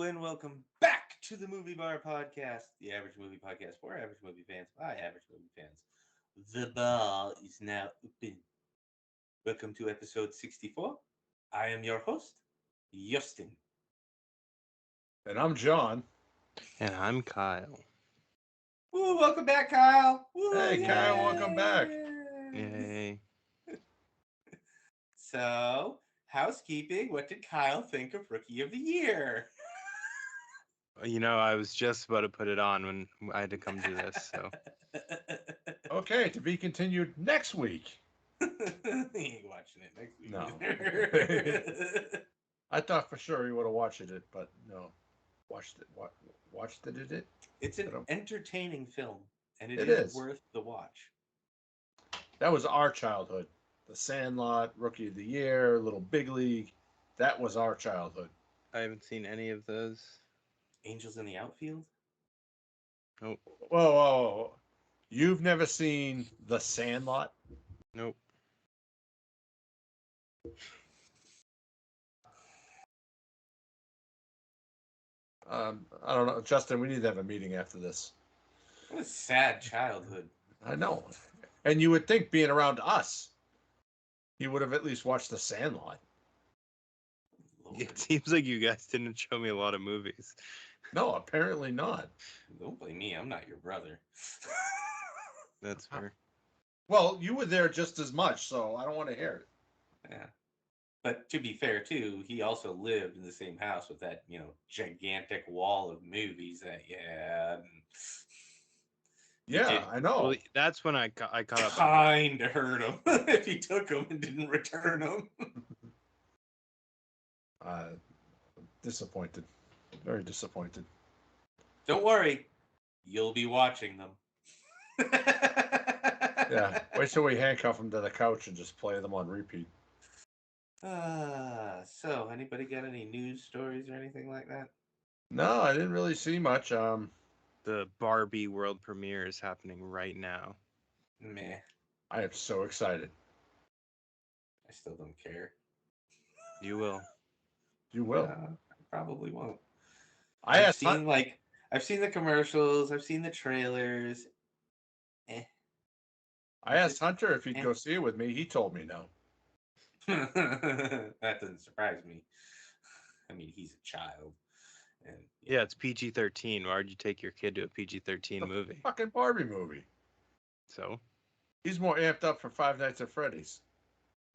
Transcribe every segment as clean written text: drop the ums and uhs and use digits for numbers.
and welcome back to the Movie Bar Podcast, the average movie podcast for average movie fans by average movie fans. The bar is now open. Welcome to episode 64. I am your host, Justin. And I'm John. And I'm Kyle. Woo, welcome back, Kyle. Woo, Hey, Kyle, welcome back. Yay. So, housekeeping, what did Kyle think of Rookie of the Year? I was just about to put it on when I had to come do this, so. Okay, to be continued next week. He ain't watching it next week. No. I thought for sure he would have watched it, but no. Watched it? It's an entertaining film, and It is is worth the watch. That was our childhood. The Sandlot, Rookie of the Year, Little Big League. That was our childhood. I haven't seen any of those. Angels in the Outfield? Nope. Whoa. You've never seen The Sandlot? Nope. I don't know. Justin, we need to have a meeting after this. What a sad childhood. I know. And you would think, being around us, he would have at least watched The Sandlot. Lord. It seems like you guys didn't show me a lot of movies. No, apparently not. Don't blame me. I'm not your brother. That's fair. Well, you were there just as much, so I don't want to hear it. Yeah. But to be fair, too, he also lived in the same house with that, gigantic wall of movies that, Yeah, did- I know. Well, that's when I caught up. kind of hurt him if he took them and didn't return them. Disappointed. Very disappointed. Don't worry. You'll be watching them. Yeah. Wait till we handcuff him to the couch and just play them on repeat. So anybody got any news stories or anything like that? No, I didn't really see much. The Barbie world premiere is happening right now. Meh. I am so excited. I still don't care. You will. You will. I probably won't. I've I've seen the commercials. I've seen the trailers. I asked Hunter if he'd go see it with me. He told me no. That doesn't surprise me. I mean, he's a child. And Yeah, it's PG-13. Why would you take your kid to a PG-13 movie? Fucking Barbie movie. So? He's more amped up for Five Nights at Freddy's.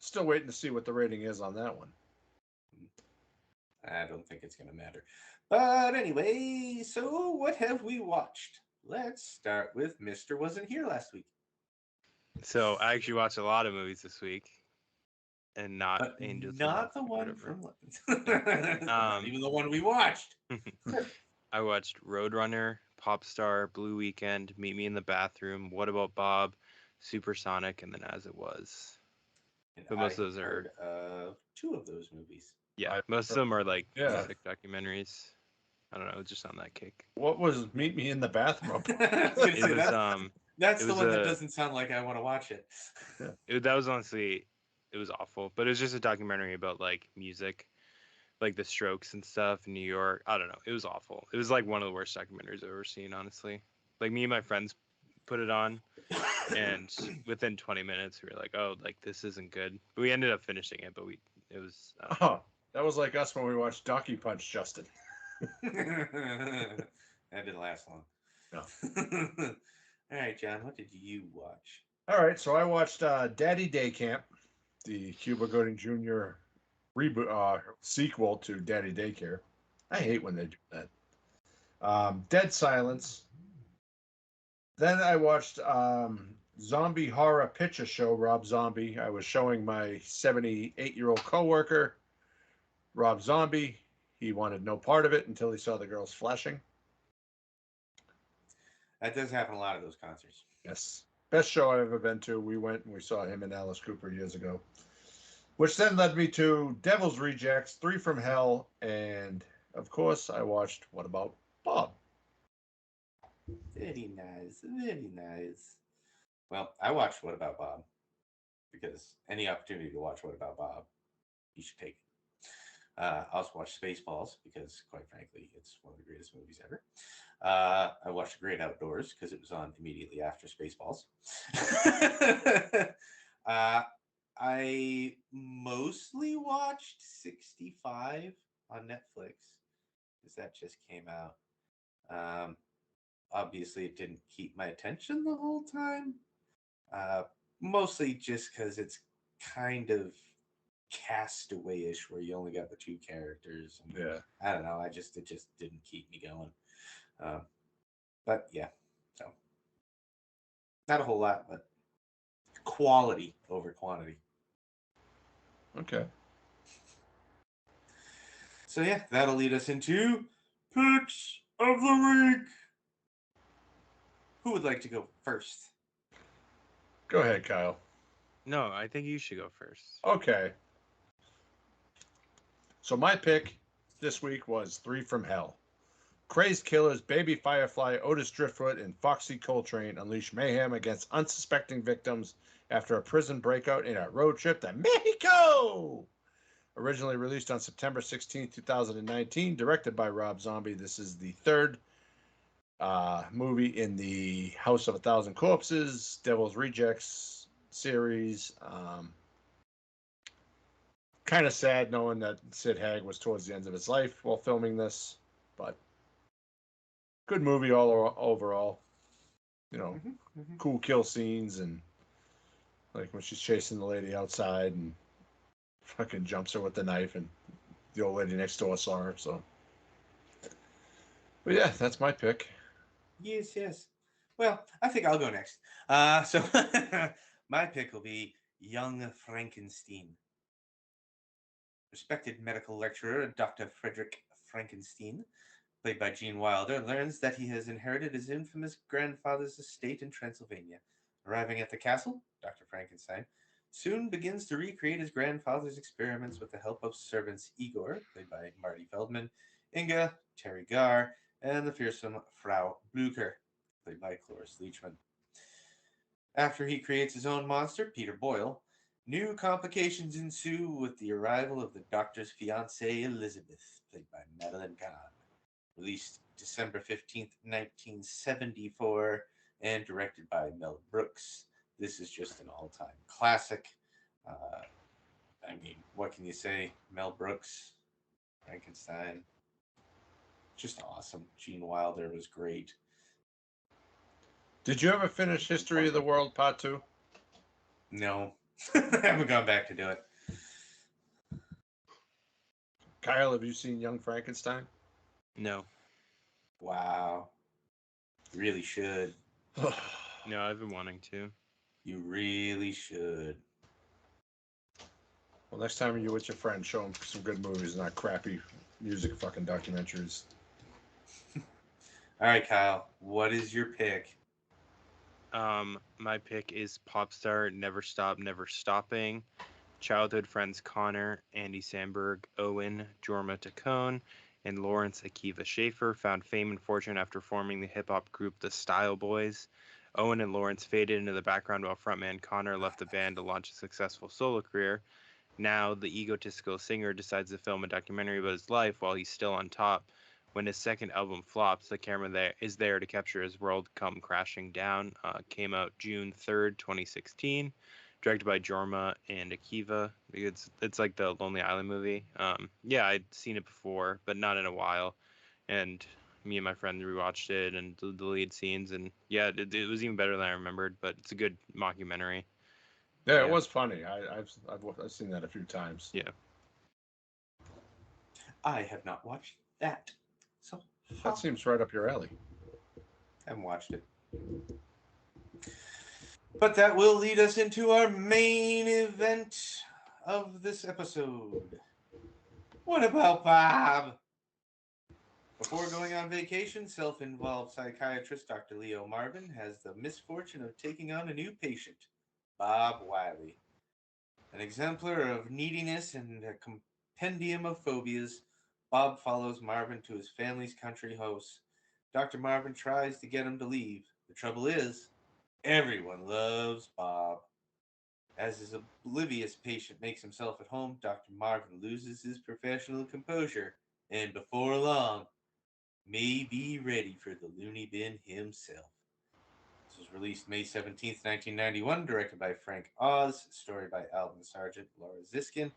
Still waiting to see what the rating is on that one. I don't think it's going to matter. But anyway, so what have we watched? Let's start with Mr. Wasn't Here last week. So I actually watched a lot of movies this week. And not Angels. Not the one whatever. from... not even the one we watched. I watched Roadrunner, Popstar, Blue Weekend, Meet Me in the Bathroom, What About Bob, Supersonic, and then As It Was. And But most of those heard of two of those movies. Yeah, most of them are like Yeah. music documentaries. I don't know, just on that kick. What was Meet Me in the Bathroom? I was gonna It say, was that's it the was one that a- doesn't sound like I want to watch it. that was honestly, it was awful. But it was just a documentary about like music, like the Strokes and stuff in New York. I don't know, it was awful. It was like one of the worst documentaries I've ever seen, honestly. Like me and my friends put it on, and within 20 minutes we were like, oh, like this isn't good. But we ended up finishing it, but it was Oh, that was like us when we watched Donkey Punch, Justin. That didn't last long. No. All right, John, what did you watch? All right, so I watched Daddy Day Camp, the Cuba Gooding Jr. reboot sequel to Daddy Daycare. I hate when they do that. Dead Silence. Then I watched Zombie Horror Picture Show, Rob Zombie. I was showing my 78-year-old coworker, Rob Zombie. He wanted no part of it until he saw the girls flashing. That does happen a lot of those concerts. Yes. Best show I've ever been to. We went and we saw him and Alice Cooper years ago. Which then led me to Devil's Rejects, 3 from Hell, and of course I watched What About Bob? Very nice, very nice. Well, I watched What About Bob because any opportunity to watch What About Bob, you should take it. I also watched Spaceballs because, quite frankly, it's one of the greatest movies ever. I watched The Great Outdoors because it was on immediately after Spaceballs. uh, I mostly watched 65 on Netflix because that just came out. Um, Obviously, it didn't keep my attention the whole time. Uh, Mostly just because it's kind of castaway-ish, where you only got the two characters. And Yeah. I don't know. It just didn't keep me going. Um, but yeah, so not a whole lot, but quality over quantity. Okay. So yeah, that'll lead us into picks of the week. Who would like to go first? Go ahead, Kyle. No, I think you should go first. Okay. So my pick this week was Three from Hell. Crazed killers Baby Firefly, Otis Driftwood, and Foxy Coltrane unleash mayhem against unsuspecting victims after a prison breakout in a road trip to Mexico. Originally released on September 16, 2019, directed by Rob Zombie. This is the third movie in the House of a Thousand Corpses, Devil's Rejects series. Kind of sad knowing that Sid Haig was towards the end of his life while filming this, but good movie all overall. You know, cool kill scenes, and like when she's chasing the lady outside and fucking jumps her with the knife, and the old lady next door saw her. So, but yeah, that's my pick. Yes, yes. Well, I think I'll go next. So my pick will be Young Frankenstein. Respected medical lecturer Dr. Frederick Frankenstein, played by Gene Wilder, learns that he has inherited his infamous grandfather's estate in Transylvania. Arriving at the castle, Dr. Frankenstein soon begins to recreate his grandfather's experiments with the help of servants Igor, played by Marty Feldman, Inga, Terry Garr, and the fearsome Frau Blücher, played by Cloris Leachman. After he creates his own monster, Peter Boyle, new complications ensue with the arrival of the doctor's fiancée Elizabeth, played by Madeline Kahn. Released December 15th, 1974, and directed by Mel Brooks. This is just an all-time classic. Uh, I mean, what can you say? Mel Brooks, Frankenstein, just awesome. Gene Wilder was great. Did you ever finish History of the World Part 2? No, I haven't gone back to do it. Kyle, have you seen Young Frankenstein? No. Wow. You really should. No, I've been wanting to. You really should. Well, next time you're with your friend, show them some good movies, not crappy music fucking documentaries. All right, Kyle, what is your pick? My pick is pop star Never Stop, Never Stopping. Childhood friends Connor, Andy Samberg, Owen, Jorma Taccone, and Lawrence Akiva Schaefer found fame and fortune after forming the hip-hop group The Style Boys. Owen and Lawrence faded into the background while frontman Connor left the band to launch a successful solo career. Now, the egotistical singer decides to film a documentary about his life while he's still on top. When his second album flops, the camera is there to capture his world come crashing down. Came out June 3rd, 2016. Directed by Jorma and Akiva. It's like the Lonely Island movie. Yeah, I'd seen it before, but not in a while. And me and my friend rewatched it and the lead scenes, and yeah, it was even better than I remembered. But it's a good mockumentary. Yeah, Yeah. it was funny. I've seen that a few times. Yeah. I have not watched that. So That seems right up your alley. I haven't watched it. But that will lead us into our main event of this episode. What about Bob? Before going on vacation, self-involved psychiatrist Dr. Leo Marvin has the misfortune of taking on a new patient, Bob Wiley. An exemplar of neediness and a compendium of phobias, Bob follows Marvin to his family's country house. Dr. Marvin tries to get him to leave. The trouble is, everyone loves Bob. As his oblivious patient makes himself at home, Dr. Marvin loses his professional composure and before long may be ready for the loony bin himself. This was released May 17th, 1991, directed by Frank Oz, story by Alvin Sargent, Laura Ziskin,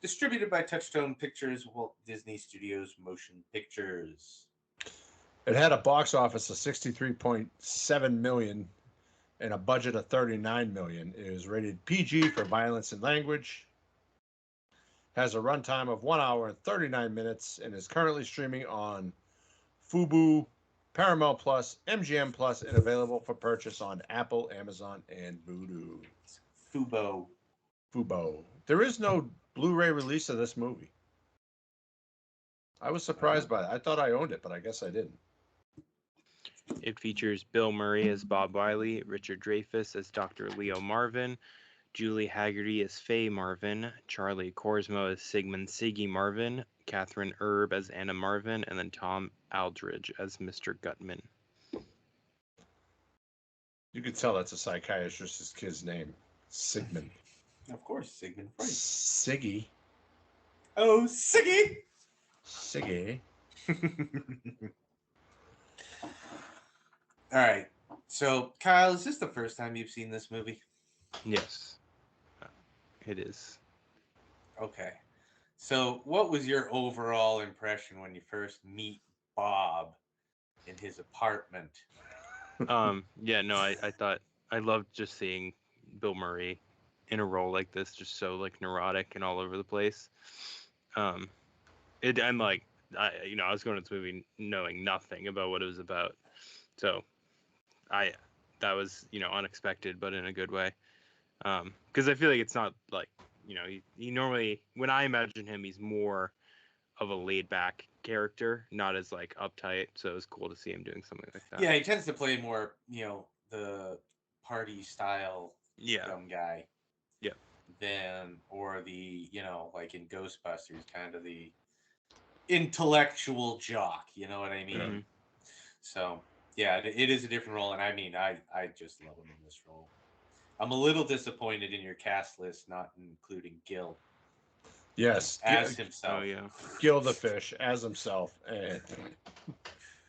distributed by Touchstone Pictures, Walt Disney Studios Motion Pictures. It had a box office of 63.7 million and a budget of 39 million. It is rated PG for violence and language. Has a runtime of 1 hour and 39 minutes and is currently streaming on Fubo, Paramount Plus, MGM Plus, and available for purchase on Apple, Amazon, and Vudu. Fubo. Fubo. There is no Blu-ray release of this movie. I was surprised by that. I thought I owned it, but I guess I didn't. It features Bill Murray as Bob Wiley, Richard Dreyfuss as Dr. Leo Marvin, Julie Haggerty as Faye Marvin, Charlie Korsmo as Sigmund Siggy Marvin, Catherine Erb as Anna Marvin, and then Tom Aldridge as Mr. Gutman. You could tell that's a psychiatrist's kid's name. Sigmund. Of course, Sigmund Freud. Siggy. Oh, Siggy! Siggy. All right. So, Kyle, is this the first time you've seen this movie? Yes, it is. Okay. So, what was your overall impression when you first meet Bob in his apartment? Yeah, no, I thought I loved just seeing Bill Murray in a role like this, just so like neurotic and all over the place. I'm like, I was going to this movie knowing nothing about what it was about, so that was unexpected, but in a good way. Because I feel like it's not like he normally, when I imagine him, he's more of a laid back character, not as like uptight. So it was cool to see him doing something like that. Yeah, he tends to play more, the party style dumb guy. Yeah. Or the, like in Ghostbusters, kind of the intellectual jock, you know what I mean? Mm-hmm. So, yeah, it is a different role, and I mean, I just love him in this role. I'm a little disappointed in your cast list not including Gil. Yes. As himself. Oh, yeah. Gil the Fish as himself. And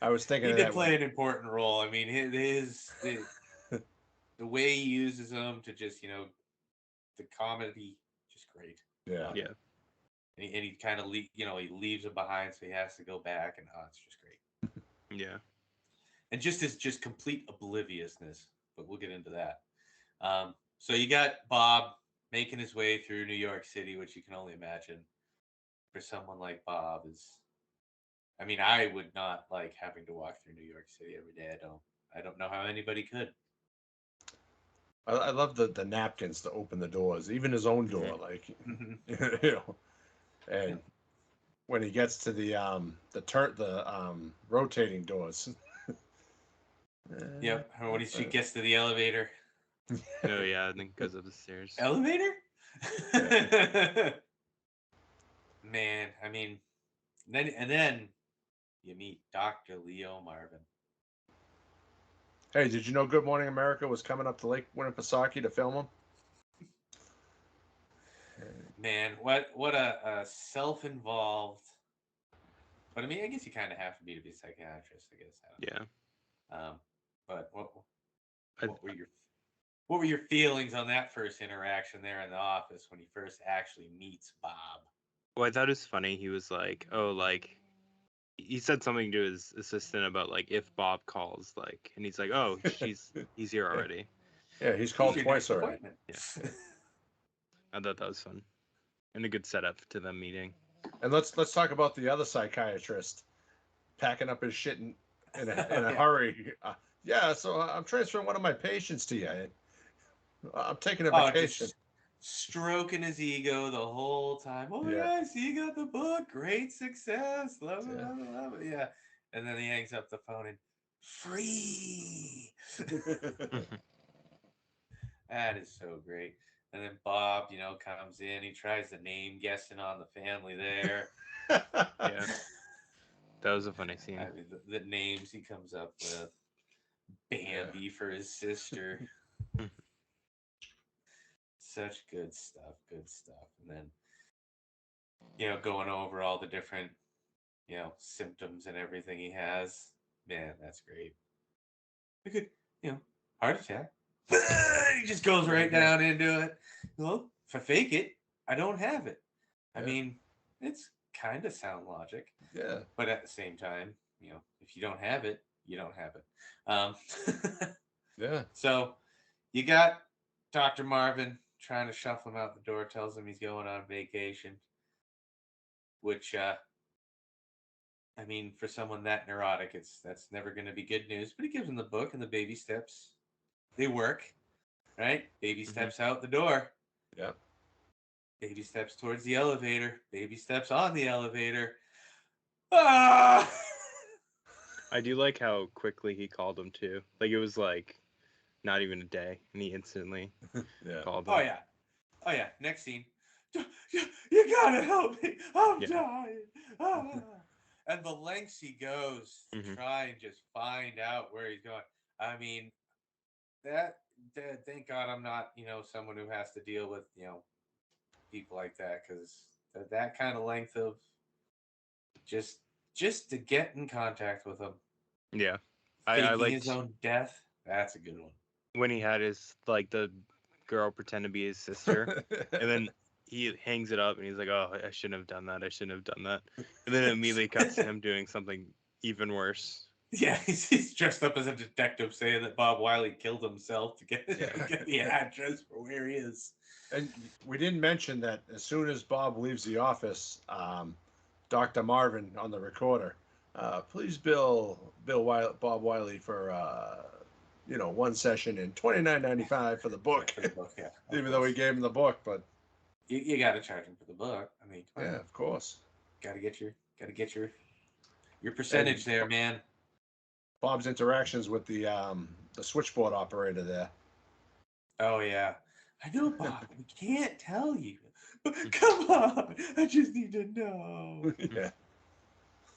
I was thinking he of did that play an important role. I mean, the way he uses him to just, the comedy, just great. Yeah. Yeah. And he kind of he leaves it behind, so he has to go back, and it's just great. Yeah. And just his just complete obliviousness, but we'll get into that. So you got Bob making his way through New York City, which you can only imagine for someone like Bob is. I mean, I would not like having to walk through New York City every day. I don't know how anybody could. I love the napkins to open the doors, even his own door, like and when he gets to the rotating doors. Yep. Or when she gets to the elevator. Oh yeah, I think because of the stairs. Elevator? Man, I mean, then you meet Dr. Leo Marvin. Hey, did you know Good Morning America was coming up to Lake Winnipesaukee to film them? Man, what a self-involved. But I mean, I guess you kind of have to be a psychiatrist, I guess. Yeah. But what were your feelings on that first interaction there in the office when he first actually meets Bob? Well, I thought it was funny. He was like, "Oh, like," he said something to his assistant about like if Bob calls, like, and he's like, "Oh, he's here already." Yeah, he's called twice already. Yeah. I thought that was fun and a good setup to them meeting. And let's talk about the other psychiatrist packing up his shit in a hurry. Yeah, so I'm transferring one of my patients to you. I'm taking a vacation. Just stroking his ego the whole time. Oh yeah, I see you got the book. Great success. Love it, love it, love it. Yeah. And then he hangs up the phone and free. That is so great. And then Bob, comes in. He tries the name guessing on the family there. Yeah. That was a funny scene. I mean, the names he comes up with. Bambi for his sister. Such good stuff. Good stuff. And then, going over all the different, symptoms and everything he has. Man, that's great. I could, you know, heart attack. He just goes right down into it. Well, if I fake it, I don't have it. I mean, it's kind of sound logic. Yeah. But at the same time, if you don't have it, you don't have it. Yeah. So you got Dr. Marvin trying to shuffle him out the door, tells him he's going on vacation, which, I mean, for someone that neurotic, that's never going to be good news. But he gives him the book and the baby steps. They work, right? Baby steps out the door. Yeah. Baby steps towards the elevator. Baby steps on the elevator. Ah! I do like how quickly he called him too. Like it was like not even a day, and he instantly called him. Oh yeah. Next scene. You gotta help me. I'm dying. Ah. And the lengths he goes to try and just find out where he's going. I mean, that thank God I'm not, someone who has to deal with, people like that, because that kind of length of just to get in contact with him. Yeah. Faking I liked his own death. That's a good one. when he had his the girl pretend to be his sister, and then he hangs it up and he's like, "Oh, I shouldn't have done that. I shouldn't have done that." And then it immediately cuts to him doing something even worse. Yeah, he's dressed up as a detective saying that Bob Wiley killed himself to get the address for where he is. And we didn't mention that as soon as Bob leaves the office, Dr. Marvin on the recorder, please bill Bob Wiley for one session and $29.95 for the book. For the book, yeah. Even though he gave him the book, but you got to charge him for the book. I mean, yeah, of course. Got to get your percentage there, man. Bob's interactions with the switchboard operator there. Oh yeah, I know, Bob. We can't tell you, but come on, I just need to know. Yeah.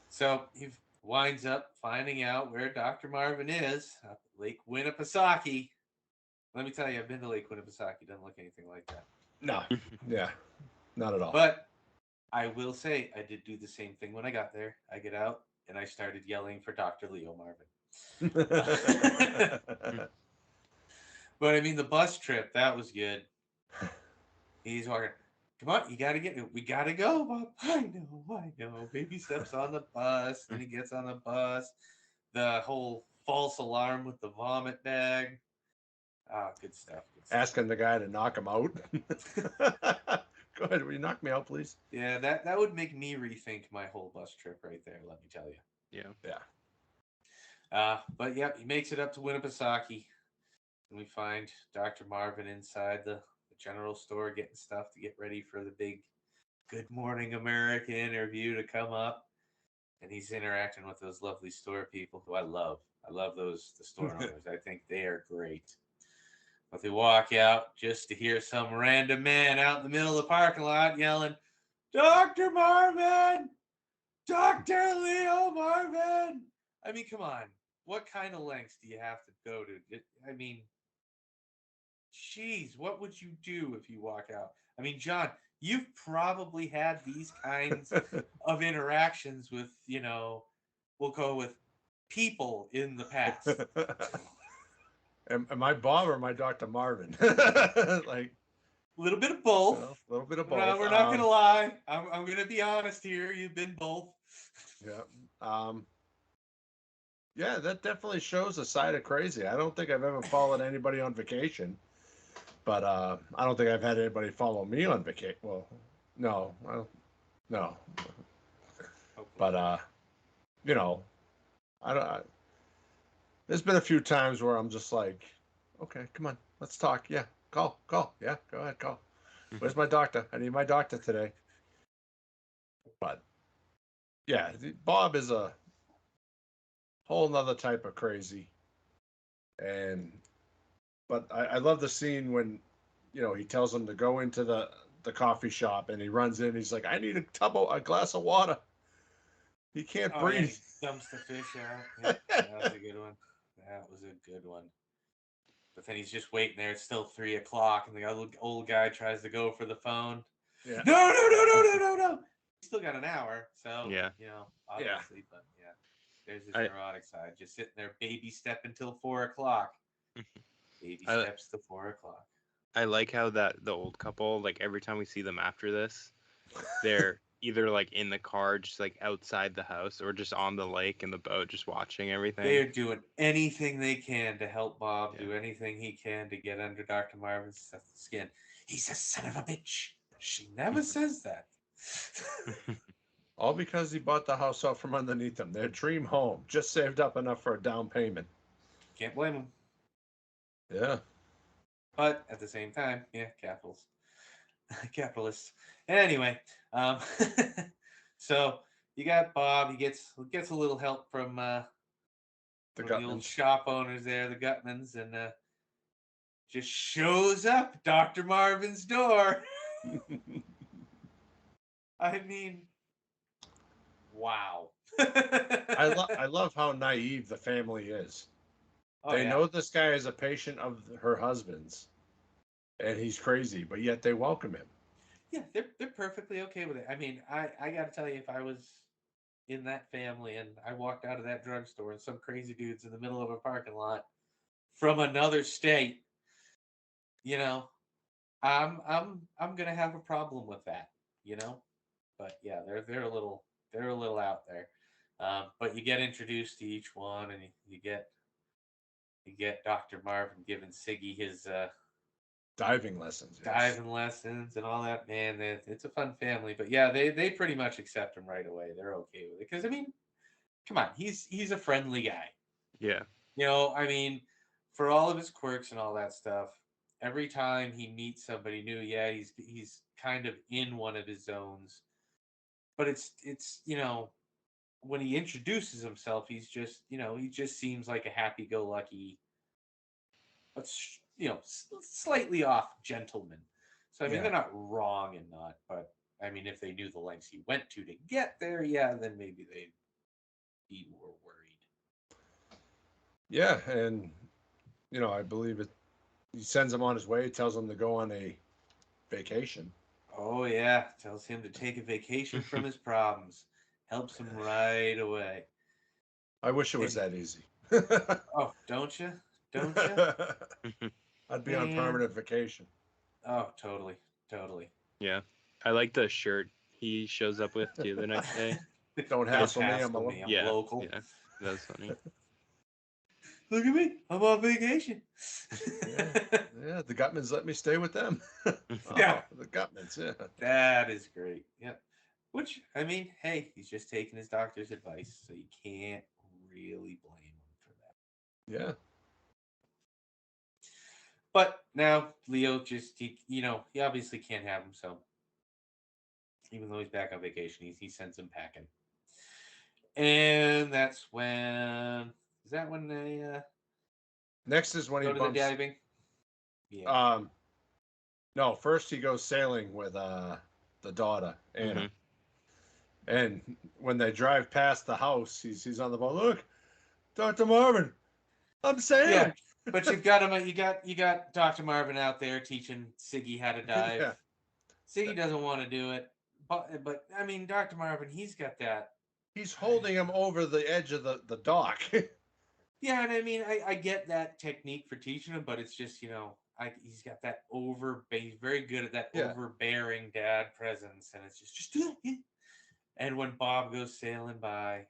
So he winds up finding out where Dr. Marvin is up at Lake Winnipesaukee. Let me tell you, I've been to Lake Winnipesaukee. Doesn't look anything like that. No. Yeah. Not at all. But I will say, I did do the same thing when I got there. I get out and I started yelling for Dr. Leo Marvin. But I mean, the bus trip, that was good. He's walking. Come on, you gotta get it. We gotta go, Bob. I know. Baby steps on the bus, then he gets on the bus. The whole false alarm with the vomit bag. Ah, good stuff. Asking the guy to knock him out. Go ahead, will you knock me out, please? Yeah, that would make me rethink my whole bus trip right there, let me tell you. Yeah. But yeah, he makes it up to Winnipesaukee. And we find Dr. Marvin inside the general store getting stuff to get ready for the big Good Morning America interview to come up. And he's interacting with those lovely store people who I love. I love the store owners. I think they are great. But they walk out just to hear some random man out in the middle of the parking lot yelling, Dr. Marvin! Dr. Leo Marvin! I mean, come on. What kind of lengths do you have to go to? I mean, jeez, what would you do if you walk out? I mean, John, you've probably had these kinds of interactions with, we'll go with people in the past. Am I Bob or am I Dr. Marvin? Like a little bit of both. A little bit of both. We're not gonna lie. I'm gonna be honest here. You've been both. Yeah. Yeah, that definitely shows a side of crazy. I don't think I've ever followed anybody on vacation, but I don't think I've had anybody follow me on vacation. Well, no, no. But I don't. There's been a few times where I'm just like, okay, come on, let's talk. Yeah, call. Yeah, go ahead, call. Where's my doctor? I need my doctor today. But yeah, Bob is a whole nother type of crazy. But I love the scene when, he tells him to go into the coffee shop and he runs in. He's like, I need a glass of water. He can't breathe. Yeah, he dumps the fish out. Yeah, that was a good one. That was a good one. But then he's just waiting there. It's still 3 o'clock, and the old guy tries to go for the phone. Yeah. No. He's still got an hour, so Yeah. obviously, but yeah, there's his I- neurotic side, just sitting there, baby step until 4 o'clock. Baby I- steps to 4 o'clock. I like how that the old couple, like every time we see them after this, they're either like in the car, just like outside the house, or just on the lake in the boat, just watching everything. They're doing anything they can to help Bob Yeah. do anything he can to get under Dr. Marvin's skin. He's a son of a bitch. She never says that. All because he bought the house out from underneath them. Their dream home. Just saved up enough for a down payment. Can't blame him. Yeah. But at the same time, yeah, capitalists. Anyway, so you got Bob. He gets a little help from The the old Gutmans. shop owners there, the Gutmans, and just shows up Dr. Marvin's door. I mean, wow. I love how naive the family is. Oh, They yeah. know this guy is a patient of her husband's, and he's crazy, but yet they welcome him. Yeah, they're perfectly okay with it. I mean, I got to tell you, if I was in that family and I walked out of that drugstore and some crazy dude's in the middle of a parking lot from another state, you know, I'm gonna have a problem with that, you know. But yeah, they're a little out there. But you get introduced to each one, and you get Dr. Marvin giving Siggy his Diving lessons. Yes. diving lessons and all that. Man, it's a fun family. But yeah, they pretty much accept him right away. They're okay with it because I mean, come on, he's a friendly guy. Yeah. You know, I mean, for all of his quirks and all that stuff, every time he meets somebody new, yeah, he's kind of in one of his zones. But it's when he introduces himself, he's just he just seems like a happy-go-lucky, but slightly off gentleman. So I mean, Yeah. they're not wrong and not, but I mean, if they knew the lengths he went to get there, yeah, then maybe they'd be more worried. Yeah, and I believe it. He sends him on his way, tells him to go on a vacation. Oh yeah, tells him to take a vacation from his problems, helps him right away. I wish it was And- that easy. Oh, don't you? Don't you? I'd be on Man. permanent vacation. Oh, totally, totally. Yeah. I like the shirt he shows up with too the next day. Don't hassle me. I'm a I'm Yeah. local. Yeah. That was funny. Look at me, I'm on vacation. Yeah, the Gutmans let me stay with them. Yeah. The Gutmans, yeah. That is great. Yep. Which, I mean, hey, he's just taking his doctor's advice, so you can't really blame him for that. Yeah. But now Leo just he obviously can't have him, so even though he's back on vacation, he sends him packing. And that's when they Next is when go he to the bumps. diving? Yeah. No, first he goes sailing with the daughter, Anna. Mhm. And when they drive past the house, he's on the boat. Look, Dr. Marvin, I'm sailing. Yeah, but you've got him. You got Dr. Marvin out there teaching Siggy how to dive. Yeah. Siggy doesn't want to do it, but I mean, Dr. Marvin, he's got that. He's holding him over the edge of the dock. Yeah, and I mean, I get that technique for teaching him, but it's just he's got that he's very good at that Yeah. overbearing dad presence, and it's just do that. Yeah. And when Bob goes sailing by,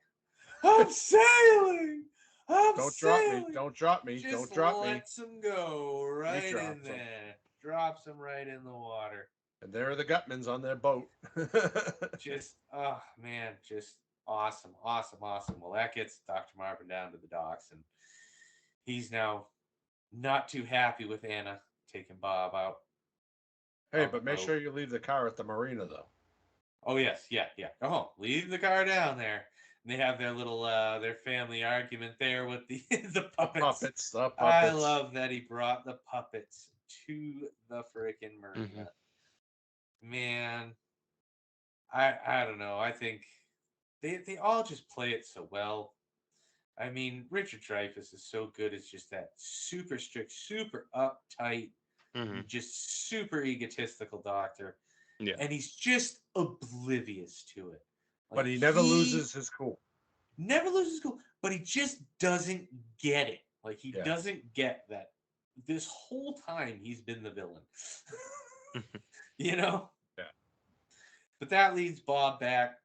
I'm sailing. Don't drop me. Don't drop me. Just Don't drop me. lets him go right in drops him. there. Drops him right in the water. And there are the Gutmans on their boat. Just, oh man, just awesome. Well, that gets Dr. Marvin down to the docks, and he's now not too happy with Anna taking Bob out. Hey, on but the make boat. sure you leave the car at the marina, though. Oh yes, yeah. Go home. Leave the car down there. And they have their little their family argument there with the the puppets. The puppets. I love that he brought the puppets to the freaking marina. Mhm. Man, I don't know. I think they all just play it so well. I mean, Richard Dreyfuss is so good as just that super strict, super uptight, Mm-hmm. just super egotistical doctor. Yeah. And he's just oblivious to it. But he never loses his cool. Never loses cool, but he just doesn't get it. Like, he Yeah. doesn't get that this whole time he's been the villain. You know? Yeah. But that leads Bob back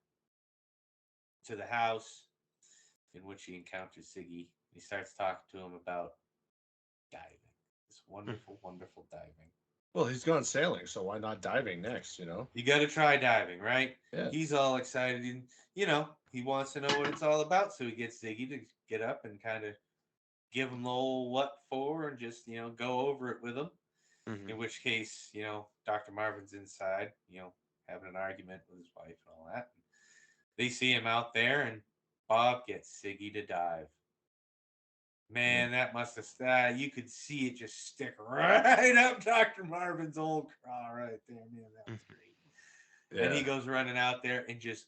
to the house in which he encounters Siggy. He starts talking to him about diving. This wonderful, wonderful diving. Well, he's gone sailing, so why not diving next, you know? You got to try diving, right? Yeah. He's all excited. And, you know, he wants to know what it's all about. So he gets Ziggy to get up and kind of give him the old what for and just, you know, go over it with him. Mm-hmm. In which case, you know, Dr. Marvin's inside, you know, having an argument with his wife and all that. They see him out there, and Bob gets Siggy to dive. Man, that must have you could see it just stick right up Dr. Marvin's old craw right there. Man, that was great. Yeah. And he goes running out there and just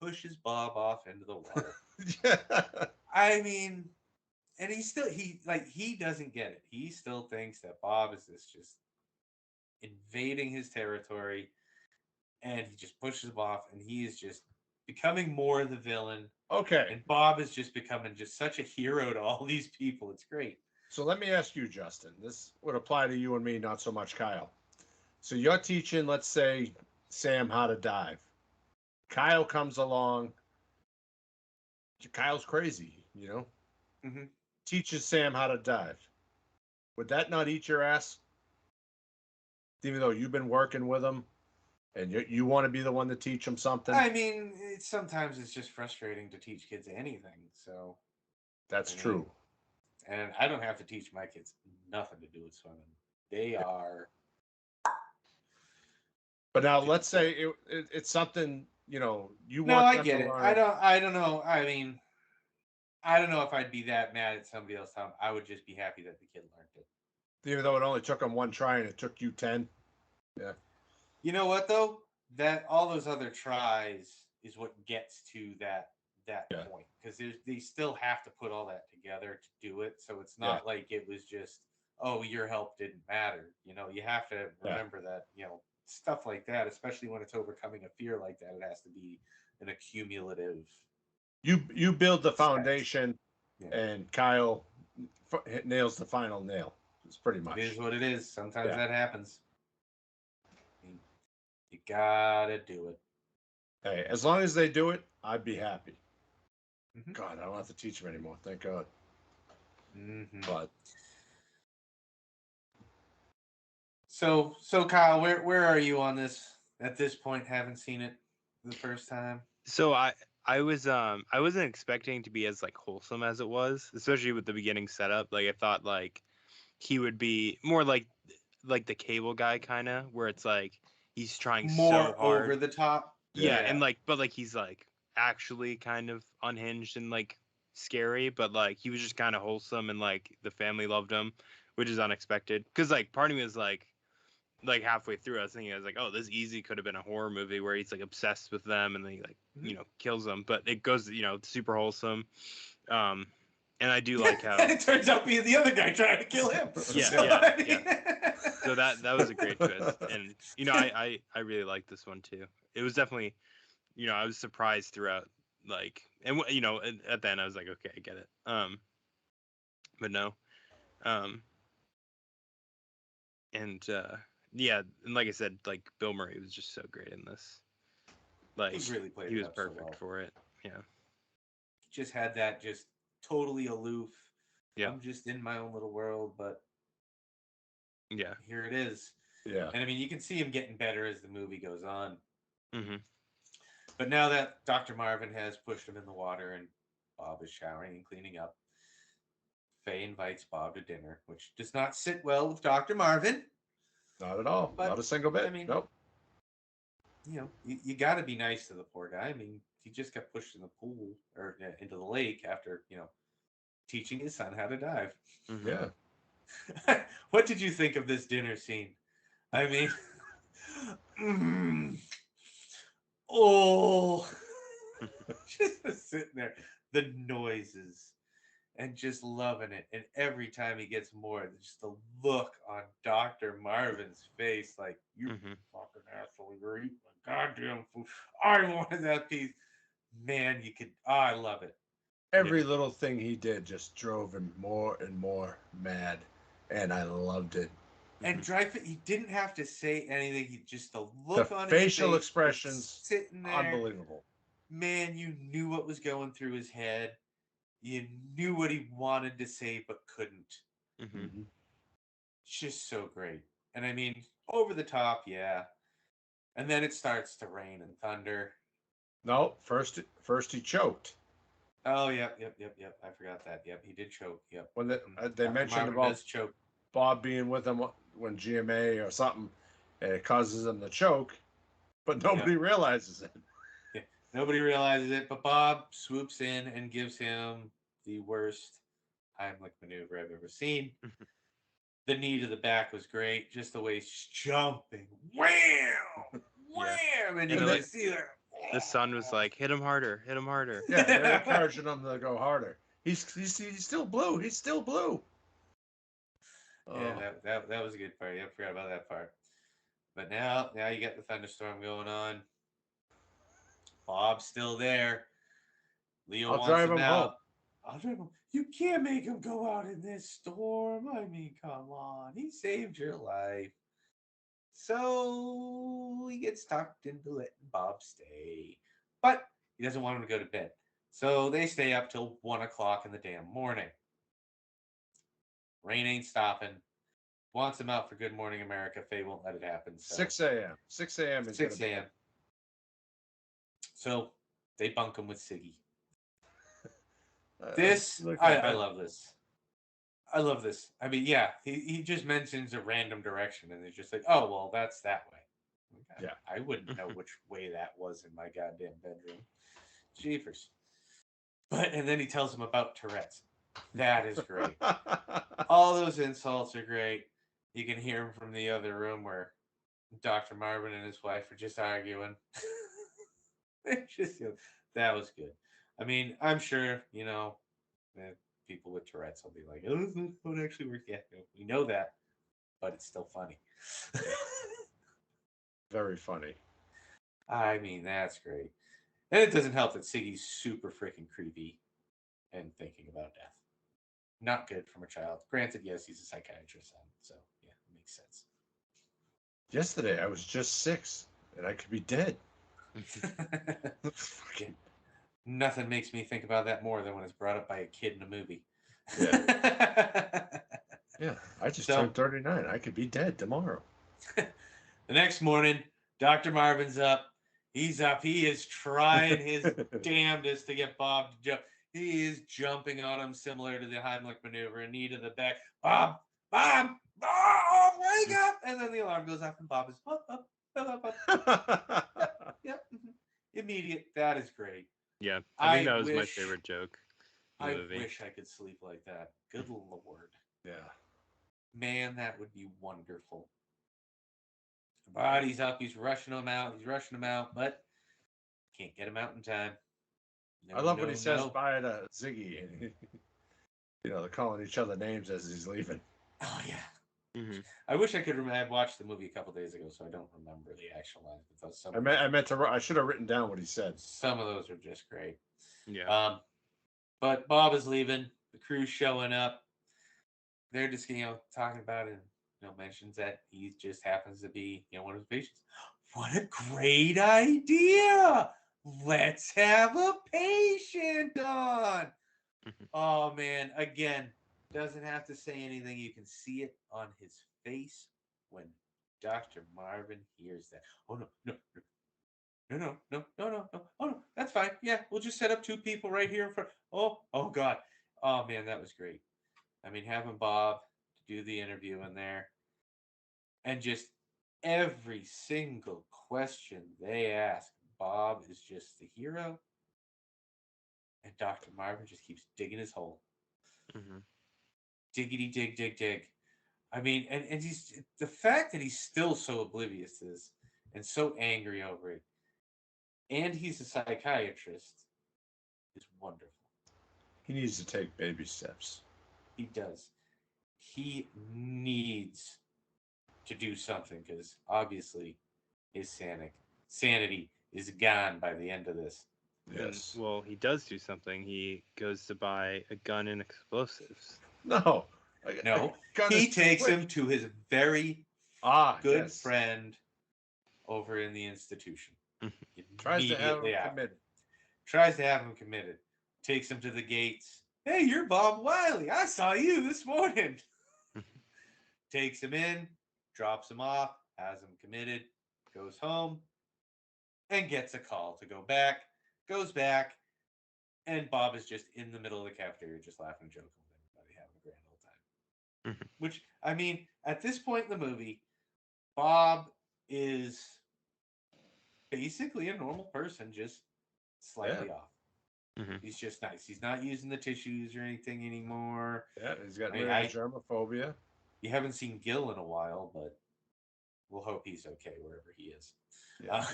pushes Bob off into the water. Yeah. I mean, and he doesn't get it. He still thinks that Bob is this just invading his territory, and he just pushes him off, and he is just becoming more the villain. Okay. And Bob is just becoming just such a hero to all these people. It's great. So let me ask you, Justin. This would apply to you and me, not so much Kyle. So you're teaching, let's say, Sam how to dive. Kyle comes along. Kyle's crazy, you know? Mm-hmm. Teaches Sam how to dive. Would that not eat your ass? Even though you've been working with him and you want to be the one to teach him something? I mean, sometimes it's just frustrating to teach kids anything. So that's true. And I don't have to teach my kids nothing to do with swimming. They are. But now let's say it's something, you know, you No, want I them get to it. learn. I don't know. I mean, I don't know if I'd be that mad at somebody else. I would just be happy that the kid learned it. Even though it only took him one try and it took you 10. Yeah. You know what though? That all those other tries is what gets to that point, because they still have to put all that together to do it. So it's not like it was just, oh, your help didn't matter. You know, you have to remember that, you know, stuff like that, especially when it's overcoming a fear like that, it has to be an accumulative. You build the foundation, and Kyle nails the final nail. It's pretty much. It is what it is. Sometimes that happens. I mean, you gotta do it. Hey, as long as they do it, I'd be happy. Mm-hmm. God, I don't have to teach them anymore. Thank God. Mm-hmm. But so Kyle, where are you on this at this point? Haven't seen it the first time. So I wasn't expecting to be as like wholesome as it was, especially with the beginning setup. Like I thought like he would be more like the Cable Guy kind of, where it's like he's trying more so hard, over the top. Yeah, and but he's like actually kind of unhinged and like scary, but like he was just kind of wholesome and like the family loved him, which is unexpected. Because like part of me was like halfway through, I was thinking, I was like, oh, this easy could have been a horror movie where he's like obsessed with them and then he like you know kills them, but it goes super wholesome. And I do like how and it turns out being the other guy trying to kill him. Yeah. So that was a great twist, and I really liked this one too. It was definitely, I was surprised throughout, like, and at the end I was like, okay, I get it. But no, and and like I said, like Bill Murray was just so great in this. Like he really played. He was it up perfect so well. for it. Yeah. He just had that just totally aloof. Yeah. I'm just in my own little world, but yeah, here it is. Yeah. And I mean, you can see him getting better as the movie goes on. Mm-hmm. But now that Dr. Marvin has pushed him in the water and Bob is showering and cleaning up, Faye invites Bob to dinner, which does not sit well with Dr. Marvin. Not at all. But, not a single bit. I mean, nope. You got to be nice to the poor guy. I mean, he just got pushed in the pool or into the lake after, teaching his son how to dive. Mm-hmm. Yeah. What did you think of this dinner scene? I mean, oh, just sitting there. The noises, and just loving it. And every time he gets more, just the look on Dr. Marvin's face, like, you Mm-hmm. fucking asshole, you're eating my goddamn food. I wanted that piece. Man, you could, I love it. Every little thing he did just drove him more and more mad, and I loved it. And Dreyfuss, he didn't have to say anything. He just the The look on his facial face, expressions, sitting there. unbelievable. Man, you knew what was going through his head. You knew what he wanted to say but couldn't. Mm-hmm. Mhm. It's just so great. And I mean, over the top, yeah. And then it starts to rain and thunder. No, first he choked. Oh, yep. I forgot that. Yep, he did choke. Yep. When they Dr. mentioned Marvin about does choke. Bob being with him when GMA or something, and it causes him to choke, but nobody realizes it. Yeah, nobody realizes it, but Bob swoops in and gives him the worst Heimlich maneuver I've ever seen. The knee to the back was great. Just the way he's jumping. Wham! Wham! And you And can see that. The son was like, hit him harder, hit him harder. Yeah, they're encouraging him to go harder. He's still blue. He's still blue. Yeah, Oh. that was a good part. Yeah, I forgot about that part. But now you got the thunderstorm going on. Bob's still there. Leo I'll wants drive him him out. home. I'll drive him. You can't make him go out in this storm. I mean, come on. He saved your life. So he gets talked into letting Bob stay. But he doesn't want him to go to bed. So they stay up till 1 o'clock in the damn morning. Rain ain't stopping. Wants him out for Good Morning America. Faye won't let it happen. So 6 a.m. 6 a.m. is 6 gonna a.m. So they bunk him with Siggy. This, I love this. I love this. I mean, yeah, he just mentions a random direction and it's just like, oh, well, that's that way. Yeah. I wouldn't know which way that was in my goddamn bedroom. Jeepers. And then he tells him about Tourette's. That is great. All those insults are great. You can hear him from the other room where Dr. Marvin and his wife are just arguing. That was good. I mean, I'm sure, that people with Tourette's will be like, oh, this don't actually work. Yeah, we know that, but it's still funny. Very funny. I mean, that's great. And it doesn't help that Siggy's super freaking creepy and thinking about death. Not good from a child. Granted, yes, he's a psychiatrist, so yeah, it makes sense. Yesterday, I was just 6, and I could be dead. Yeah. Nothing makes me think about that more than when it's brought up by a kid in a movie. Yeah. Yeah, I just turned 39. I could be dead tomorrow. The next morning, Dr. Marvin's up. He's up. He is trying his damnedest to get Bob to jump. He is jumping on him similar to the Heimlich maneuver, a knee to the back. Bob, wake up! And then the alarm goes off, and Bob is up. Yep. Immediate. That is great. Yeah, I think that was my favorite joke. I wish I could sleep like that. Good Lord. Yeah. Man, that would be wonderful. But he's up. He's rushing him out, but can't get him out in time. No, I love when he says bye to Ziggy. And they're calling each other names as he's leaving. Oh, yeah. Mm-hmm. I wish I could remember. I watched the movie a couple days ago, so I don't remember the actual lines. But I should have written down what he said. Some of those are just great. Yeah. But Bob is leaving. The crew's showing up. They're just, talking about it. Mentions that he just happens to be, one of his patients. What a great idea! Let's have a patient on. Mm-hmm. Oh man! Again, doesn't have to say anything. You can see it on his face when Dr. Marvin hears that. Oh no! Oh no! That's fine. Yeah, we'll just set up 2 people right here in front. Oh God! Oh man, that was great. I mean, having Bob to do the interview in there, and just every single question they ask, Bob is just the hero, and Dr. Marvin just keeps digging his hole. Mm-hmm. Diggity dig dig dig. I mean, and he's the fact that he's still so oblivious to this and so angry over it, and he's a psychiatrist, is wonderful. He needs to take baby steps. He does. He needs to do something because obviously his sanity is gone by the end of this. Yes. And, well, he does do something. He goes to buy a gun and explosives. No. No, gun he is too takes quick. him to his very good yes. friend over in the institution. Tries to have Immediately him after. committed. Tries to have him committed. Takes him to the gates. Hey, you're Bob Wiley. I saw you this morning. Takes him in, drops him off, has him committed, goes home, and gets a call to go back. Goes back, and Bob is just in the middle of the cafeteria, just laughing and joking with everybody, having a grand old time. Which, I mean, at this point in the movie, Bob is basically a normal person, just slightly off. He's just nice. He's not using the tissues or anything anymore. Yeah, he's got rid of germophobia. You haven't seen Gil in a while, but we'll hope he's okay wherever he is. Yeah.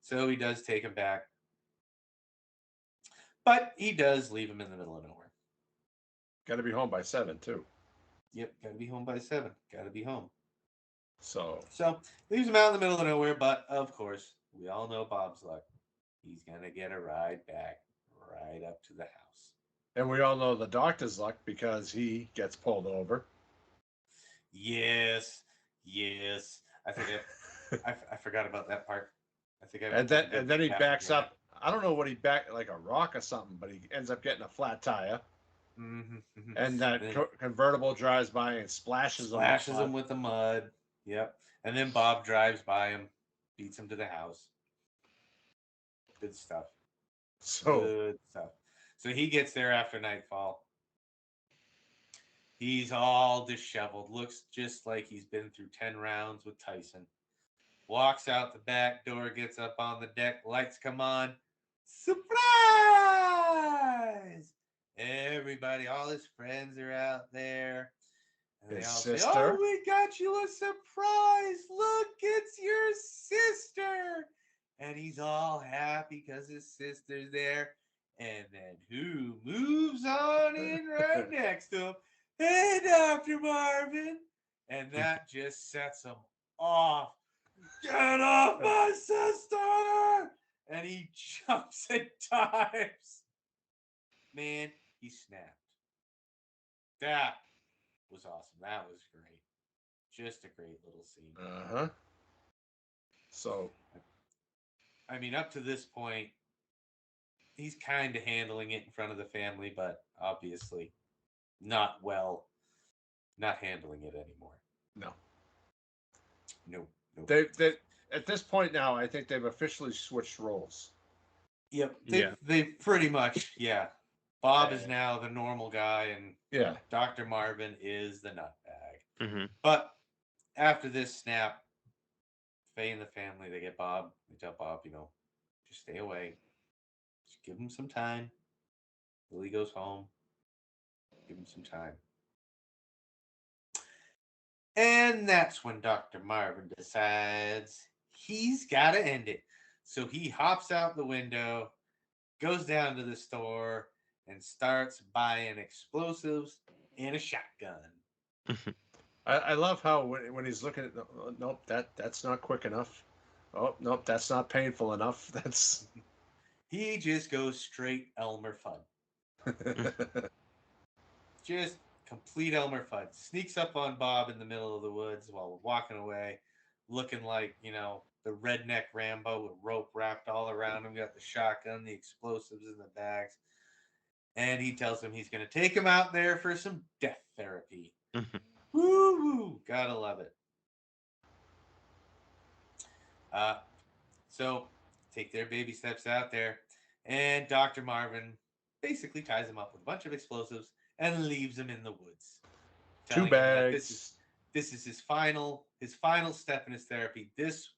So he does take him back. But he does leave him in the middle of nowhere. Got to be home by 7, too. Yep, got to be home by 7. Got to be home. So leaves him out in the middle of nowhere, but of course, we all know Bob's luck. He's going to get a ride back right up to the house. And we all know the doctor's luck because he gets pulled over. Yes. I think I forgot about that part. I think I and then he backs up. I don't know what he backed, like a rock or something, but he ends up getting a flat tire. And that convertible drives by and splashes him with the mud. Yep. And then Bob drives by him, beats him to the house. Good stuff. Good stuff. So he gets there after nightfall. He's all disheveled. Looks just like he's been through 10 rounds with Tyson. Walks out the back door, gets up on the deck, lights come on. Surprise! Everybody, all his friends are out there. And they all say, oh, we got you a surprise. Look, it's your sister. And he's all happy because his sister's there. And then who moves on in right next to him? Hey, Dr. Marvin. And that just sets him off. Get off my sister! And he jumps and dives. Man, he snapped. That was awesome. That was great. Just a great little scene. So, I mean, up to this point, he's kind of handling it in front of the family, but obviously not well. Not handling it anymore. No. They at this point now, I think they've officially switched roles. Yep. They pretty much, yeah. Bob is now the normal guy, and Dr. Marvin is the nutbag. But after this snap, Faye and the family, they get Bob. They tell Bob, just stay away. Just give him some time. Lily goes home. Give him some time. And that's when Dr. Marvin decides he's got to end it. So he hops out the window, goes down to the store, and starts buying explosives and a shotgun. I love how when he's looking at nope, that's not quick enough. Oh, nope, that's not painful enough. That's he just goes straight Elmer Fudd. Just complete Elmer Fudd. Sneaks up on Bob in the middle of the woods while we're walking away, looking like, the redneck Rambo with rope wrapped all around him, got the shotgun, the explosives in the bags. And he tells him he's going to take him out there for some death therapy. Woo-woo! Gotta love it. So, take their baby steps out there. And Dr. Marvin basically ties him up with a bunch of explosives and leaves him in the woods. 2 bags. This is his final step in his therapy. This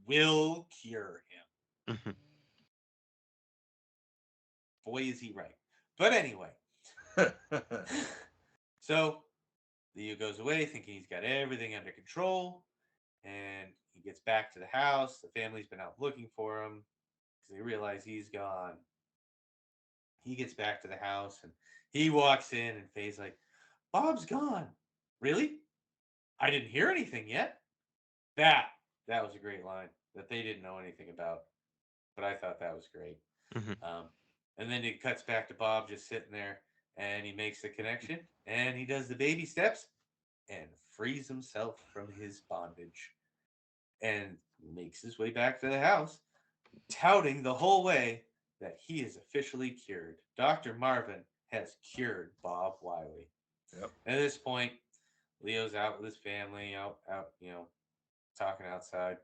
will cure him. Boy, is he right. But anyway. So, Leo goes away thinking he's got everything under control. And he gets back to the house. The family's been out looking for him because they realize he's gone. he gets back to the house and he walks in and Faye's like, Bob's gone. Really? I didn't hear anything yet. That that was a great line that they didn't know anything about, but I thought that was great. Mhm. And then it cuts back to Bob just sitting there, and he makes the connection, and he does the baby steps, and frees himself from his bondage, and makes his way back to the house, touting the whole way that he is officially cured. Dr. Marvin has cured Bob Wiley. Yep. At this point, Leo's out with his family, out, talking outside.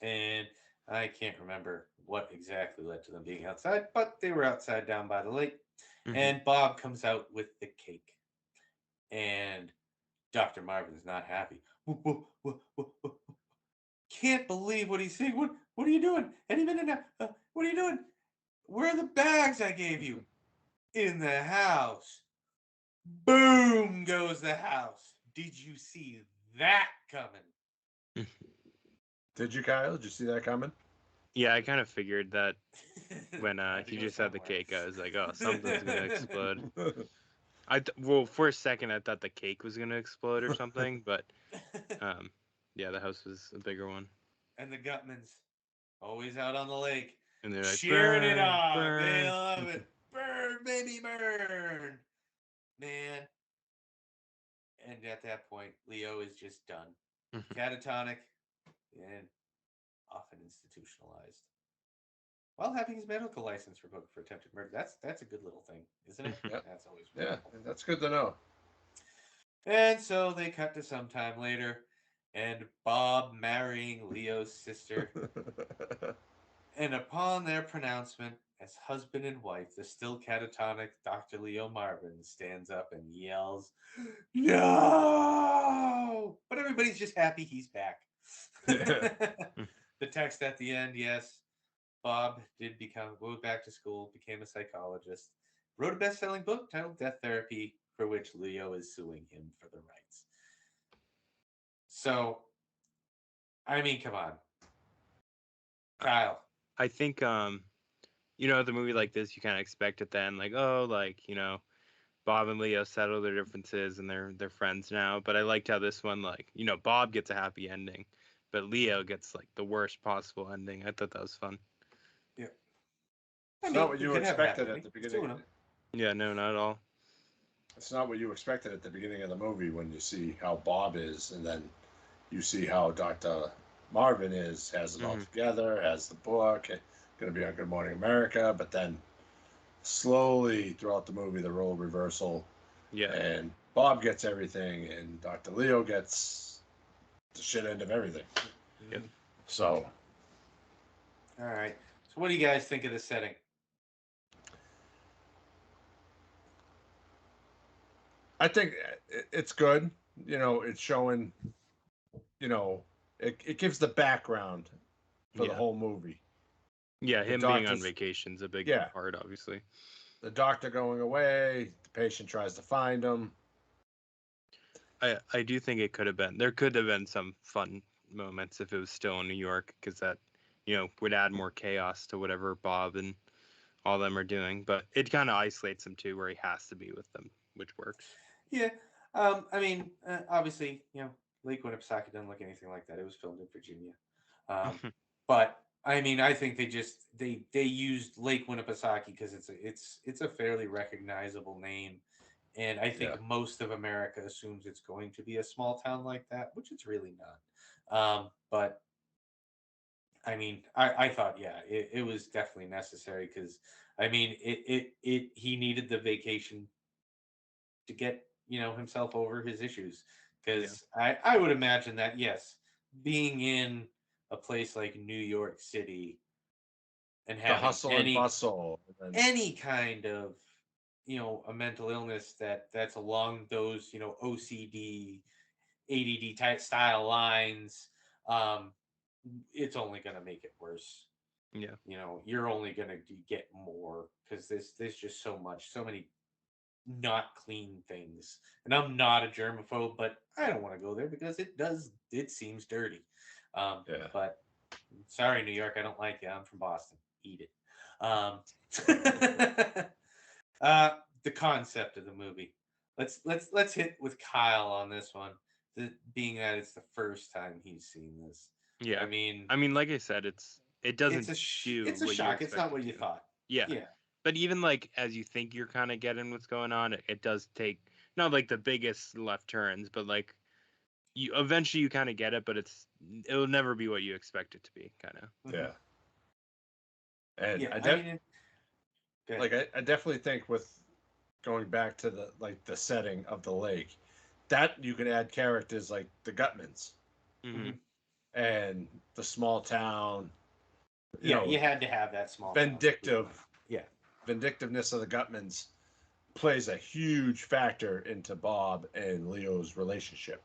And I can't remember what exactly led to them being outside, but they were outside down by the lake. Mhm. And Bob comes out with the cake. And Dr. Marvin's not happy. Can't believe what he's saying. What are you doing? Any minute now. What are you doing? Where are the bags I gave you? In the house. Boom goes the house. Did you see that coming? Did you, Kyle? Did you see that coming? Yeah, I kind of figured that when Had to he go just had the somewhere. cake. I was like, oh, something's gonna explode. Well, for a second, I thought the cake was gonna explode or something, but yeah, the house was a bigger one. And the Gutmans, always out on the lake, And they're like, cheering it burn, on. They burn. love it. Burn, baby, burn. Man. And at that point, Leo is just done. Catatonic and often institutionalized. While having his medical license revoked for attempted murder. That's a good little thing, isn't it? Yep. That's always Yeah, wonderful. that's good to know. And so they cut to some time later, and Bob marrying Leo's sister. And upon their pronouncement as husband and wife, the still catatonic Dr. Leo Marvin stands up and yells, No! But everybody's just happy he's back. The text at the end, yes, Bob did go back to school, became a psychologist, wrote a best-selling book titled Death Therapy, for which Leo is suing him for the rights. So, I mean, come on. Kyle. I think the movie like this, you kind of expect it then, like, oh, like, Bob and Leo settle their differences and they're friends now. But I liked how this one, like, Bob gets a happy ending, but Leo gets like the worst possible ending. I thought that was fun. Yeah. It's not what you expected at the It's beginning. Yeah, no, not at all. It's not what you expected at the beginning of the movie when you see how Bob is, and then you see how Dr. Marvin is, has it all together, has the book, going to be on Good Morning America, but then slowly throughout the movie, the role reversal. Yeah. And Bob gets everything, and Dr. Leo gets the shit end of everything. Yep. So. All right. So what do you guys think of the setting? I think it's good. It's showing, it gives the background for the whole movie. Yeah, him being on vacation is a big part, obviously. The doctor going away, the patient tries to find him. I do think there could have been some fun moments if it was still in New York, because that, would add more chaos to whatever Bob and all them are doing. But it kind of isolates him too, where he has to be with them, which works. Yeah. I mean, obviously, Lake Winnipesaukee doesn't look anything like that. It was filmed in Virginia. But I mean, I think they used Lake Winnipesaukee because it's a fairly recognizable name, and I think most of America assumes it's going to be a small town like that, which it's really not. But I mean, I thought, it was definitely necessary because I mean, he needed the vacation to get himself over his issues, because I would imagine that, yes, being in a place like New York City and The having hustle and bustle, any kind of a mental illness that's along those OCD ADD type style lines, it's only going to make it worse. Yeah. You're only going to get more, because there's just so many not clean things. And I'm not a germaphobe, but I don't want to go there because it seems dirty. But sorry, New York, I don't like you. I'm from Boston. Eat it. Um, the concept of the movie. Let's hit with Kyle on this one. Being that it's the first time he's seen this. Yeah. I mean, Like I said, it doesn't do it's a what you shock. It's expect not what it you to. thought. Yeah. Yeah. But even like as you think you're kind of getting what's going on, it does take not like the biggest left turns, but like you eventually you kind of get it, but it'll never be what you expect it to be, kind of. Yeah. And Yeah. I mean, I definitely think with going back to the setting of the lake, that you can add characters like the Gutmans Mm-hmm. and the small town. You had to have that small vindictiveness of the Gutmans plays a huge factor into Bob and Leo's relationship.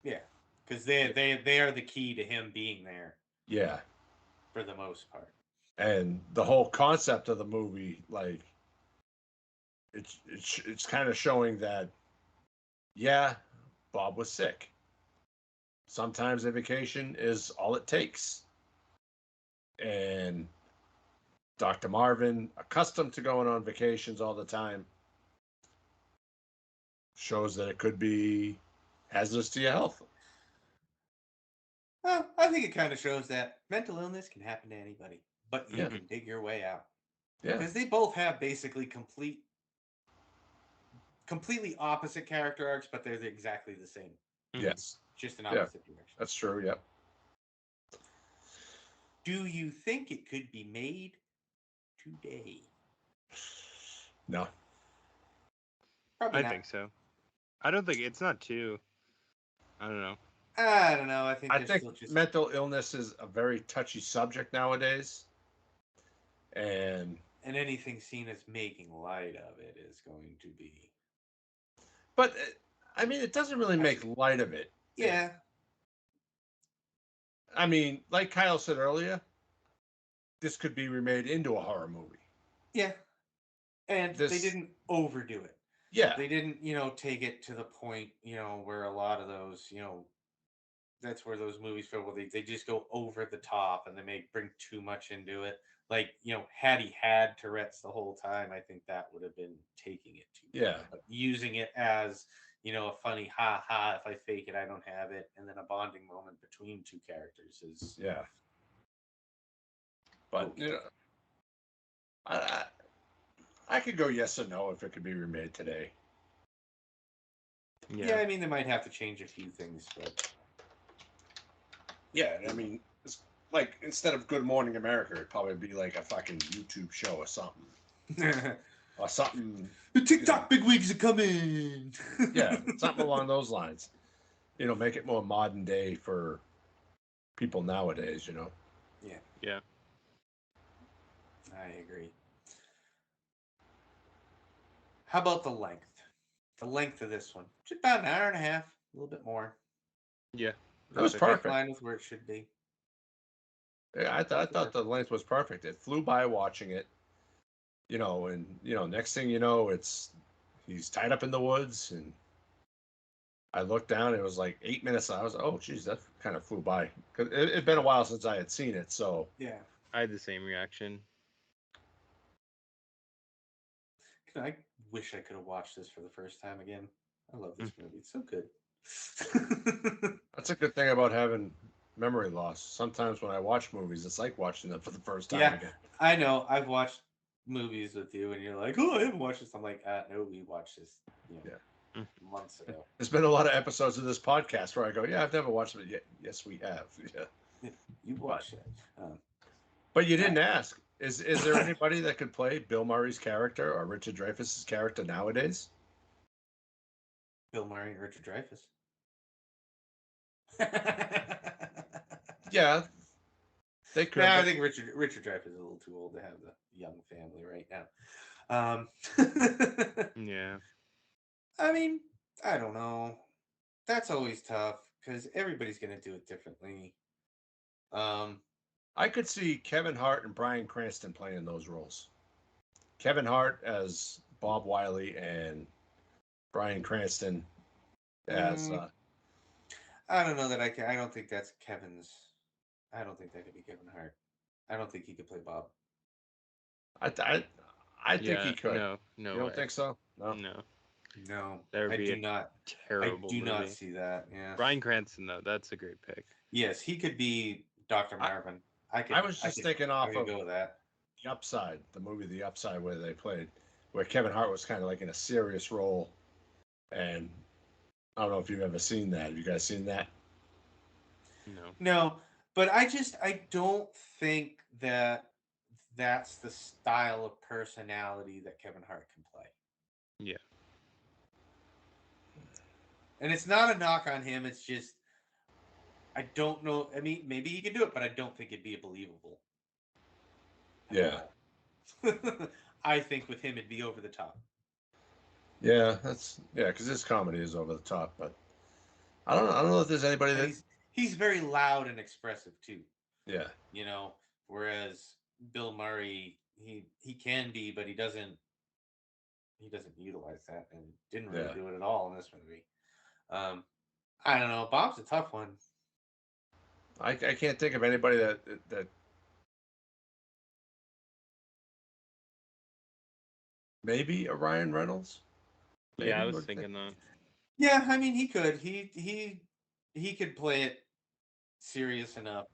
Yeah, because they are the key to him being there. Yeah, for the most part. And the whole concept of the movie, like, it's kind of showing that, yeah, Bob was sick. Sometimes a vacation is all it takes. And Dr. Marvin, accustomed to going on vacations all the time, shows that it could be hazardous to your health. Well, I think it kind of shows that mental illness can happen to anybody, but you Mm-hmm. can dig your way out. Yeah. Because they both have basically completely opposite character arcs, but they're exactly the same. Yes. Just in opposite directions. That's true, yep. Do you think it could be made today? No. Probably not. I think so. I don't think it's not too. I don't know. I think mental illness is a very touchy subject nowadays. And anything seen as making light of it is going to be. But I mean, it doesn't really make light of it. Yeah. I mean, like Kyle said earlier, this could be remade into a horror movie. Yeah. And they didn't overdo it. Yeah. They didn't, take it to the point, where a lot of those, that's where those movies feel where they just go over the top and they may bring too much into it. Like, had he had Tourette's the whole time, I think that would have been taking it too far. But using it as, a funny ha ha, if I fake it, I don't have it, and then a bonding moment between two characters is But okay. I could go yes or no if it could be remade today. Yeah, I mean they might have to change a few things, but yeah, I mean, it's like instead of Good Morning America, it'd probably be like a fucking YouTube show or something. Or something. The TikTok bigwigs are coming. Yeah, something along those lines. Make it more modern day for people nowadays, Yeah. Yeah. I agree. How about the length? The length of this one. Just about an hour and a half, a little bit more. Yeah. That was perfect. Line with where it should be. Yeah, I thought the length was perfect. It flew by watching it. And next thing you know, he's tied up in the woods, and I looked down. It was like 8 minutes. And I was, oh, geez, that kind of flew by. Cause it'd been a while since I had seen it, so yeah, I had the same reaction. I wish I could have watched this for the first time again. I love this movie. It's so good. That's a good thing about having memory loss. Sometimes when I watch movies, it's like watching them for the first time again. I know. I've watched movies with you, and you're like, "Oh, I haven't watched this." I'm like, "No, we watched this, months ago." There's been a lot of episodes of this podcast where I go, "Yeah, I've never watched it yet." Yes, we have. Yeah, you watched it. But you didn't ask. Is there anybody that could play Bill Murray's character or Richard Dreyfuss's character nowadays? Bill Murray and Richard Dreyfuss. Yeah, they could. I think Richard Dreyfuss is a little too old to have the young family right now. Yeah. I mean, I don't know. That's always tough because everybody's going to do it differently. I could see Kevin Hart and Bryan Cranston playing those roles. Kevin Hart as Bob Wiley and Bryan Cranston as. I don't know that I can. I don't think that's Kevin's. I don't think that could be Kevin Hart. I don't think he could play Bob. I think he could. No, You no don't way. think so? No. No, No, that would I be do a not. I terrible do not movie. see that. Yeah. Bryan Cranston though, that's a great pick. Yes, he could be Dr. I, Marvin. I I could. was I just could. thinking I off could of go with that. The Upside, the movie The Upside, where they played, where Kevin Hart was kind of like in a serious role, and I don't know if you've ever seen that. Have you guys seen that? No. No, but I don't think that that's the style of personality that Kevin Hart can play. Yeah. And it's not a knock on him. It's just I don't know. I mean, maybe he could do it, but I don't think it'd be believable. Yeah. I think with him it'd be over the top. Yeah, because his comedy is over the top, but I don't know. I don't know if there's anybody And that. he's very loud and expressive too. Yeah. You know, whereas Bill Murray, he can be, but he doesn't utilize that and didn't really Yeah. do it at all in this movie. I don't know. Bob's a tough one. I can't think of anybody that maybe a Ryan Reynolds. Maybe. Yeah, I was What do you thinking that. Yeah, I mean he could. He could play it serious enough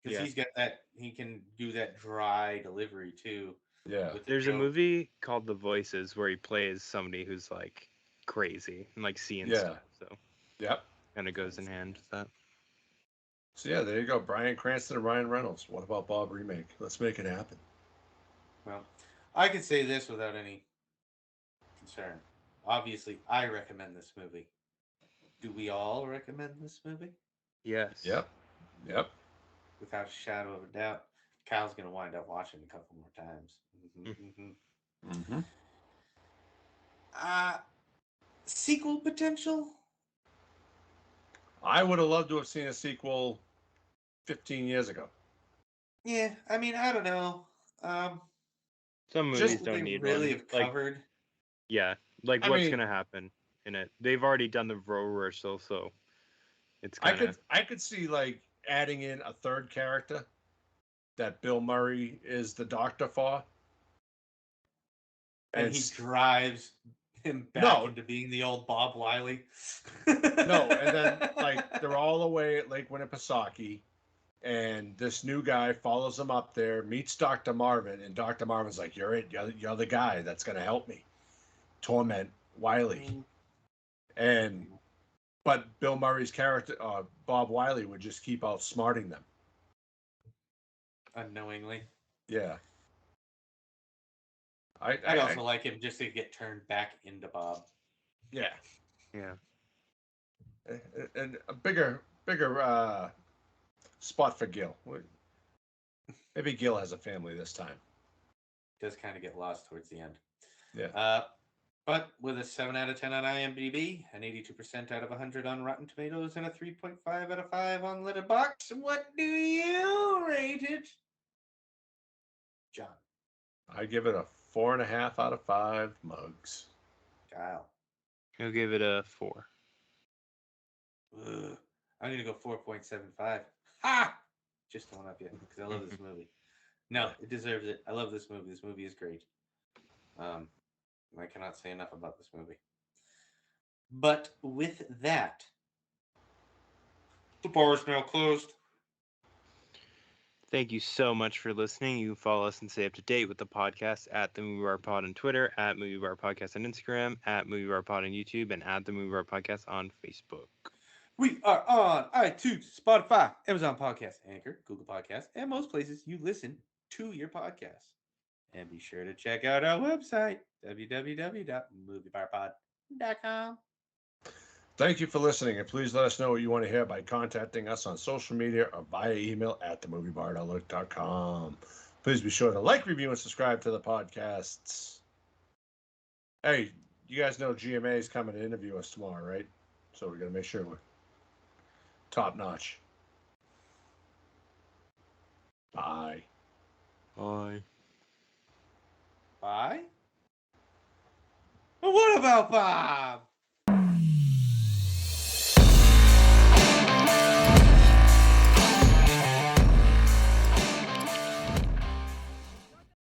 because Yeah. he's got that. He can do that dry delivery too. Yeah. With the There's a joke. movie called The Voices where he plays somebody who's like crazy and like seeing Yeah. stuff. So Yep. kind of goes in hand with that. So yeah, there you go. Bryan Cranston and Ryan Reynolds. What about Bob remake? Let's make it happen. Well, I could say this without any concern. Obviously, I recommend this movie. Do we all recommend this movie? Yes. Yep. Yep. Without a shadow of a doubt. Kyle's going to wind up watching a couple more times. Mm-hmm. Uh, sequel potential? I would have loved to have seen a sequel 15 years ago. Yeah, I mean, I don't know. Some movies Just what would don't they need really one. have Like, covered? yeah, like I what's mean, gonna happen in it? They've already done the role reversal, so it's I kind of could see like adding in a third character that Bill Murray is the doctor for. And And he drives him back no, into being the old Bob Wiley. no, and then like they're all away at Lake Winnipesaukee, and this new guy follows him up there, meets Dr. Marvin, and Dr. Marvin's like, "You're it. You're the guy that's gonna help me torment Wiley." And but Bill Murray's character, Bob Wiley, would just keep outsmarting them. Unknowingly. Yeah, I'd also like him just to get turned back into Bob. yeah, yeah. and a bigger spot for Gil. Maybe Gil has a family this time. Does kind of get lost towards the end. Yeah. But with a 7 out of 10 on IMDb, an 82% out of 100 on Rotten Tomatoes, and a 3.5 out of 5 on Letterboxd, what do you rate it, John? I give it a 4.5 out of 5 mugs. Kyle? I'll give it a 4. Ugh. I'm going to go 4.75. Ha! Just one up yet, because I love this movie. No, it deserves it. I love this movie. This movie is great. I cannot say enough about this movie. But with that, the bar is now closed. Thank you so much for listening. You can follow us and stay up to date with the podcast at the Movie Bar Pod on Twitter, at Movie Bar Podcast on Instagram, at Movie Bar Pod on YouTube, and at the Movie Bar Podcast on Facebook. We are on iTunes, Spotify, Amazon Podcasts, Anchor, Google Podcasts, and most places you listen to your podcast. And be sure to check out our website, www.moviebarpod.com. Thank you for listening, and please let us know what you want to hear by contacting us on social media or via email at themoviebar@outlook.com. Please be sure to like, review, and subscribe to the podcasts. Hey, you guys know GMA is coming to interview us tomorrow, right? So we're going to make sure we're top notch. Bye. Bye. Bye? But what about Bob?